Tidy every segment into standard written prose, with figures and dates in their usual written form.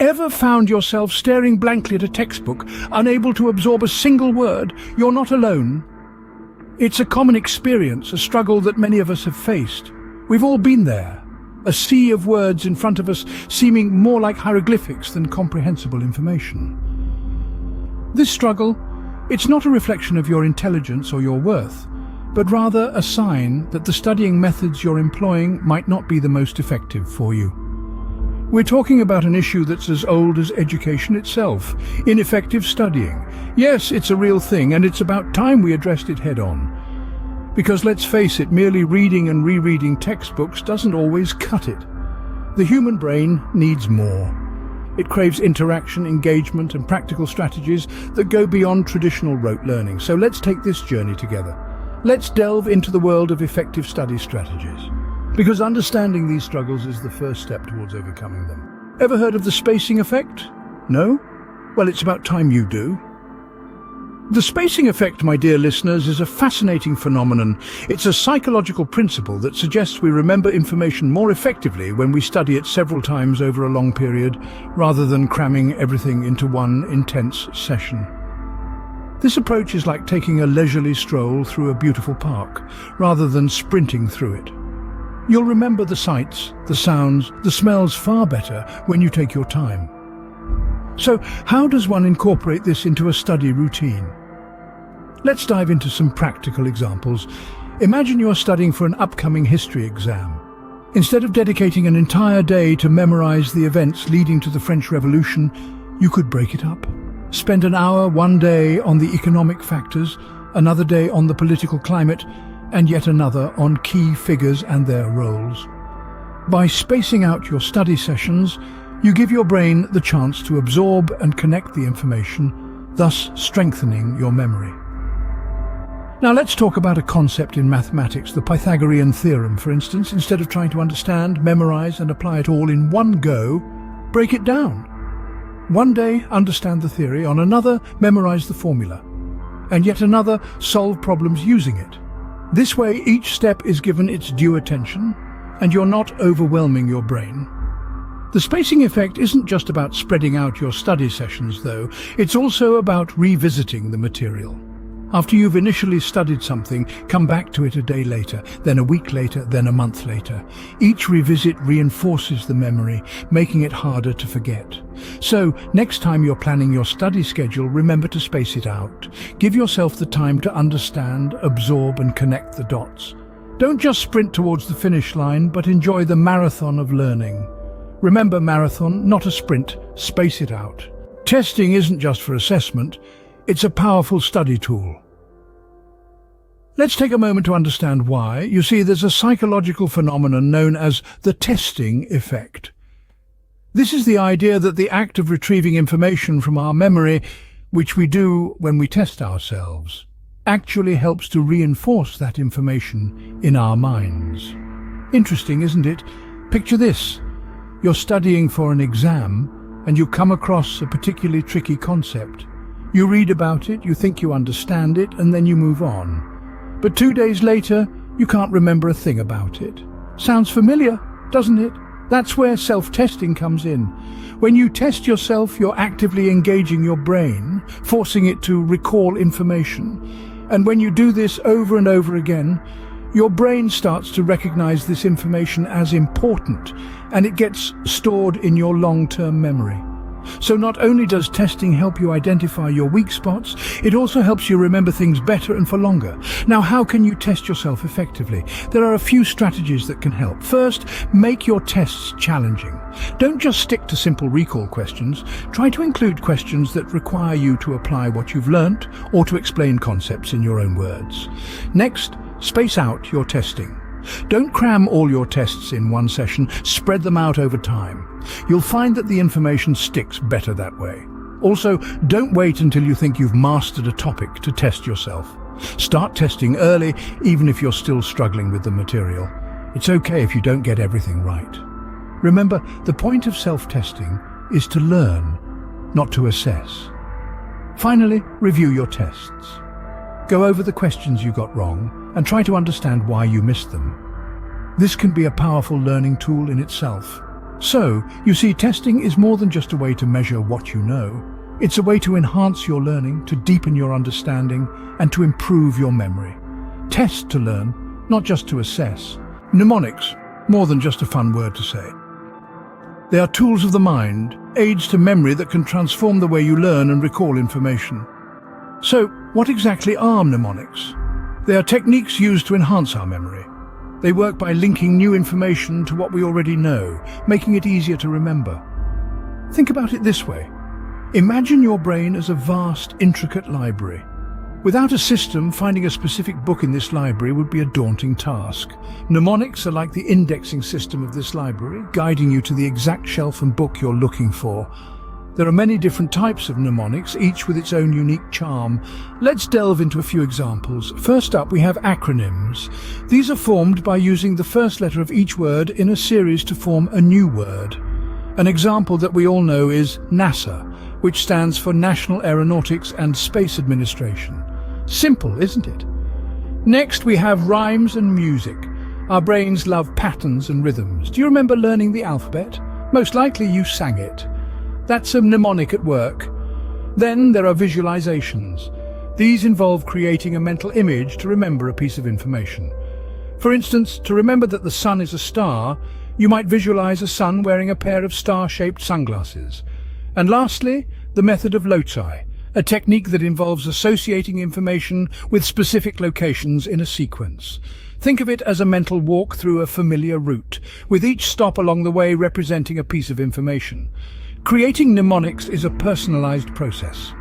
Ever found yourself staring blankly at a textbook, unable to absorb a single word? You're not alone. It's a common experience, a struggle that many of us have faced. We've all been there. A sea of words in front of us seeming more like hieroglyphics than comprehensible information. This struggle, it's not a reflection of your intelligence or your worth, but rather a sign that the studying methods you're employing might not be the most effective for you. We're talking about an issue that's as old as education itself, ineffective studying. Yes, it's a real thing, and it's about time we addressed it head-on. Because let's face it, merely reading and rereading textbooks doesn't always cut it. The human brain needs more. It craves interaction, engagement, and practical strategies that go beyond traditional rote learning. So let's take this journey together. Let's delve into the world of effective study strategies. Because understanding these struggles is the first step towards overcoming them. Ever heard of the spacing effect? No? Well, it's about time you do. The spacing effect, my dear listeners, is a fascinating phenomenon. It's a psychological principle that suggests we remember information more effectively when we study it several times over a long period, rather than cramming everything into one intense session. This approach is like taking a leisurely stroll through a beautiful park, rather than sprinting through it. You'll remember the sights, the sounds, the smells far better when you take your time. So, how does one incorporate this into a study routine? Let's dive into some practical examples. Imagine you're studying for an upcoming history exam. Instead of dedicating an entire day to memorize the events leading to the French Revolution, you could break it up. Spend an hour one day on the economic factors, another day on the political climate, and yet another on key figures and their roles. By spacing out your study sessions, you give your brain the chance to absorb and connect the information, thus strengthening your memory. Now let's talk about a concept in mathematics, the Pythagorean theorem, for instance. Instead of trying to understand, memorize, and apply it all in one go, break it down. One day, understand the theory, on another, memorize the formula, and yet another, solve problems using it. This way, each step is given its due attention, and you're not overwhelming your brain. The spacing effect isn't just about spreading out your study sessions, though. It's also about revisiting the material. After you've initially studied something, come back to it a day later, then a week later, then a month later. Each revisit reinforces the memory, making it harder to forget. So, next time you're planning your study schedule, remember to space it out. Give yourself the time to understand, absorb, and connect the dots. Don't just sprint towards the finish line, but enjoy the marathon of learning. Remember, marathon, not a sprint. Space it out. Testing isn't just for assessment, it's a powerful study tool. Let's take a moment to understand why. You see, there's a psychological phenomenon known as the testing effect. This is the idea that the act of retrieving information from our memory, which we do when we test ourselves, actually helps to reinforce that information in our minds. Interesting, isn't it? Picture this. You're studying for an exam and you come across a particularly tricky concept. You read about it, you think you understand it, and then you move on. But 2 days later, you can't remember a thing about it. Sounds familiar, doesn't it? That's where self-testing comes in. When you test yourself, you're actively engaging your brain, forcing it to recall information. And when you do this over and over again, your brain starts to recognize this information as important, and it gets stored in your long-term memory. So not only does testing help you identify your weak spots, it also helps you remember things better and for longer. Now, how can you test yourself effectively? There are a few strategies that can help. First, make your tests challenging. Don't just stick to simple recall questions. Try to include questions that require you to apply what you've learnt or to explain concepts in your own words. Next, space out your testing. Don't cram all your tests in one session, spread them out over time. You'll find that the information sticks better that way. Also, don't wait until you think you've mastered a topic to test yourself. Start testing early, even if you're still struggling with the material. It's okay if you don't get everything right. Remember, the point of self-testing is to learn, not to assess. Finally, review your tests. Go over the questions you got wrong and try to understand why you missed them. This can be a powerful learning tool in itself. So, you see, testing is more than just a way to measure what you know. It's a way to enhance your learning, to deepen your understanding, and to improve your memory. Test to learn, not just to assess. Mnemonics, more than just a fun word to say. They are tools of the mind, aids to memory that can transform the way you learn and recall information. So, what exactly are mnemonics? They are techniques used to enhance our memory. They work by linking new information to what we already know, making it easier to remember. Think about it this way. Imagine your brain as a vast, intricate library. Without a system, finding a specific book in this library would be a daunting task. Mnemonics are like the indexing system of this library, guiding you to the exact shelf and book you're looking for. There are many different types of mnemonics, each with its own unique charm. Let's delve into a few examples. First up, we have acronyms. These are formed by using the first letter of each word in a series to form a new word. An example that we all know is NASA, which stands for National Aeronautics and Space Administration. Simple, isn't it? Next, we have rhymes and music. Our brains love patterns and rhythms. Do you remember learning the alphabet? Most likely you sang it. That's a mnemonic at work. Then there are visualizations. These involve creating a mental image to remember a piece of information. For instance, to remember that the sun is a star, you might visualize a sun wearing a pair of star-shaped sunglasses. And lastly, the method of loci, a technique that involves associating information with specific locations in a sequence. Think of it as a mental walk through a familiar route, with each stop along the way representing a piece of information. Creating mnemonics is a personalized process.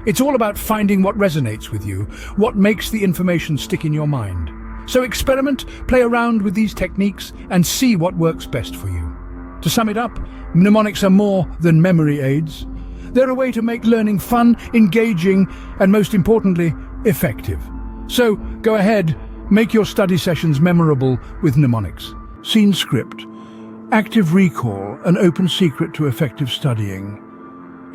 It's all about finding what resonates with you, what makes the information stick in your mind. So experiment, play around with these techniques, and see what works best for you. To sum it up, mnemonics are more than memory aids. They're a way to make learning fun, engaging, and most importantly, effective. So go ahead, make your study sessions memorable with mnemonics. Scene script. Active recall, an open secret to effective studying.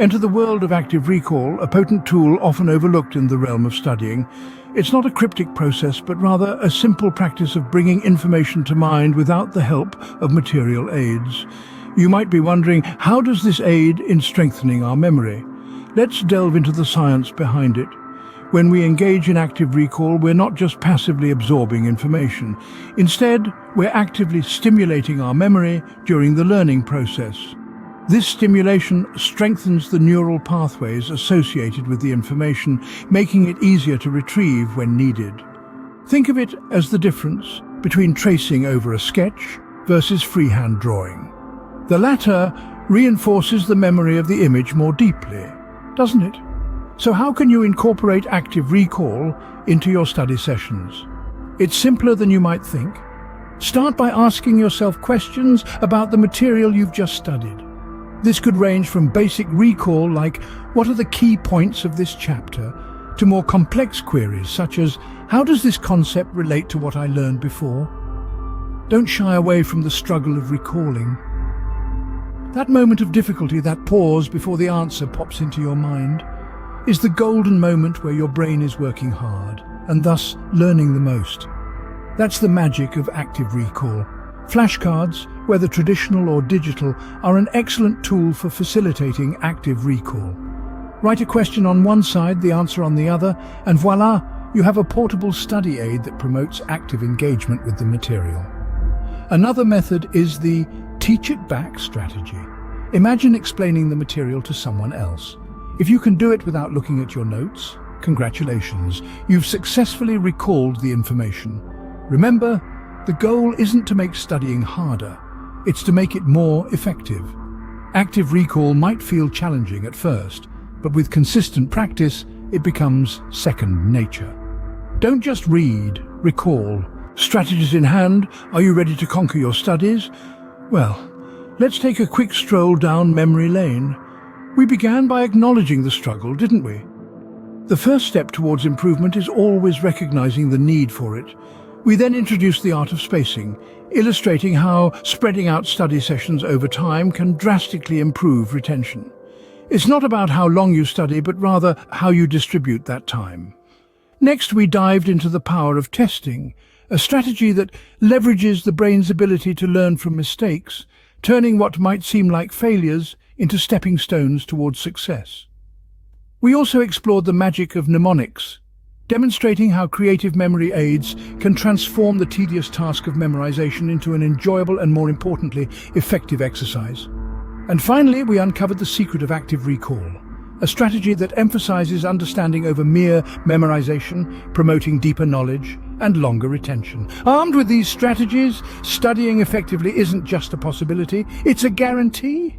Enter the world of active recall, a potent tool often overlooked in the realm of studying. It's not a cryptic process, but rather a simple practice of bringing information to mind without the help of material aids. You might be wondering, how does this aid in strengthening our memory? Let's delve into the science behind it. When we engage in active recall, we're not just passively absorbing information. Instead, we're actively stimulating our memory during the learning process. This stimulation strengthens the neural pathways associated with the information, making it easier to retrieve when needed. Think of it as the difference between tracing over a sketch versus freehand drawing. The latter reinforces the memory of the image more deeply, doesn't it? So how can you incorporate active recall into your study sessions? It's simpler than you might think. Start by asking yourself questions about the material you've just studied. This could range from basic recall, like what are the key points of this chapter, to more complex queries such as how does this concept relate to what I learned before? Don't shy away from the struggle of recalling. That moment of difficulty, that pause before the answer pops into your mind, is the golden moment where your brain is working hard and thus learning the most. That's the magic of active recall. Flashcards, whether traditional or digital, are an excellent tool for facilitating active recall. Write a question on one side, the answer on the other, and voila, you have a portable study aid that promotes active engagement with the material. Another method is the teach it back strategy. Imagine explaining the material to someone else. If you can do it without looking at your notes, congratulations, you've successfully recalled the information. Remember, the goal isn't to make studying harder, it's to make it more effective. Active recall might feel challenging at first, but with consistent practice, it becomes second nature. Don't just read, recall. Strategies in hand, are you ready to conquer your studies? Well, let's take a quick stroll down memory lane. We began by acknowledging the struggle, didn't we? The first step towards improvement is always recognizing the need for it. We then introduced the art of spacing, illustrating how spreading out study sessions over time can drastically improve retention. It's not about how long you study, but rather how you distribute that time. Next, we dived into the power of testing, a strategy that leverages the brain's ability to learn from mistakes. turning what might seem like failures into stepping stones towards success. We also explored the magic of mnemonics, demonstrating how creative memory aids can transform the tedious task of memorization into an enjoyable and, more importantly, effective exercise. And finally, we uncovered the secret of active recall, a strategy that emphasizes understanding over mere memorization, promoting deeper knowledge and longer retention. Armed with these strategies, studying effectively isn't just a possibility, it's a guarantee.